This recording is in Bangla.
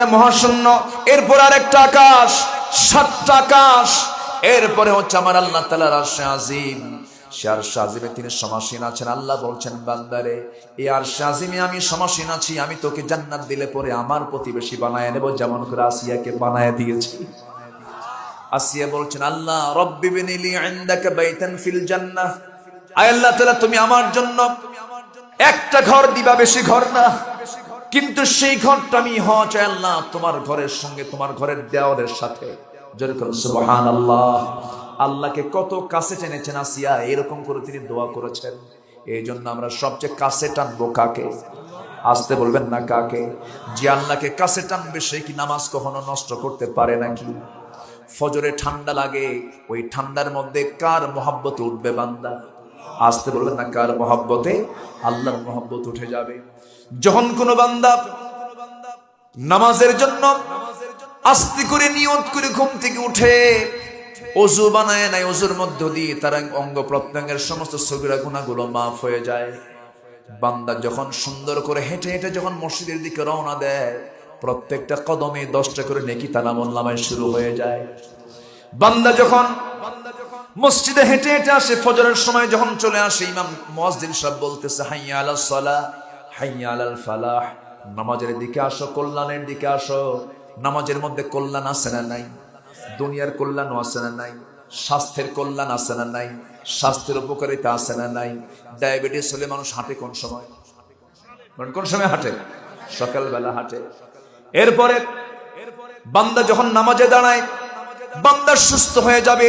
মহাশূন্য, এরপর আরেকটা আকাশ, 7টা আকাশ, এরপরে হচ্ছে আমার আল্লাহ তাআলার আরশে আজিম। সে আরশে আজিমে তিনি সমাসীন আছেন। আল্লাহ বলছেন, বান্দারে এই আরশে আজিমে আমি সমাসীন আছি, আমি তোকে জান্নাত দিলে পরে আমার প্রতিবেশী বানায় নেব, যেমন করে আসিয়াকে বানায় দিয়েছি। আসিয়া বলছেন, আল্লাহ রব্বি বিনিলি ইনদাকা বাইতান ফিল জান্নাহ, আয় আল্লাহ তাআলা তুমি আমার জন্য একটা ঘর দিবা, বেশি ঘর না, কিন্তু সেই ঘরটা আমি হওয়া চাই আল্লাহ তোমার ঘরের সঙ্গে, তোমার ঘরের দেওয়ালের সাথে। যেরকম সুবহানাল্লাহ, আল্লাহকে কত কাছে টেনেছেন আসিয়া, এরকম করে তিনি দোয়া করেছেন। এই জন্য আমরা সবচেয়ে কাছে টানবো কাকে? আসতে বলবেন না কাকে? যে আল্লাহকে কাছে টানবে সে কি নামাজ কখনো নষ্ট করতে পারে নাকি? ফজরে ঠান্ডা লাগে, ওই ঠান্ডার মধ্যে কার মহব্বতে উঠবে বান্দা? আসতে বলবেন না কার মহব্বতে? আল্লাহর মহব্বত উঠে যাবে। যখন কোন বান্দা নামাজের জন্য আস্তে করে নিয়ত করে ঘুম থেকে উঠে, ওযু বানায় নাই, ওযুর মধ্য দিয়ে তার অঙ্গ প্রত্যঙ্গের সমস্ত সগীরা গুনাহগুলো মাফ হয়ে যায়। বান্দা যখন সুন্দর করে হেঁটে হেঁটে যখন মসজিদের দিকে রওনা দেয়, প্রত্যেকটা কদমে 10টা করে নেকি তার আমলনামায় শুরু হয়ে যায়। বান্দা যখন মসজিদে হেঁটে হেঁটে আসে, ফজরের সময় যখন চলে আসে, ইমাম মুয়াজ্জিন সাহেব বলতেছে, হাইয়া আলাস সালাহ হাইয়া আলাল ফালাহ, নামাজের দিকে আসো, কল্যাণের দিকে আসো। নামাজের মধ্যে কল্যাণ আছে না নাই? দুনিয়ার কল্যাণও আছে না নাই? স্বাস্থ্যের কল্যাণ আছে না নাই? স্বাস্থ্যের উপকারিতা আছে না নাই? ডায়াবেটিস হলে মানুষ হাঁটে কোন সময়? কোন সময় হাঁটে? সকালবেলা হাঁটে। এরপরে বান্দা যখন নামাজে দাঁড়ায়, বান্দা সুস্থ হয়ে যাবে।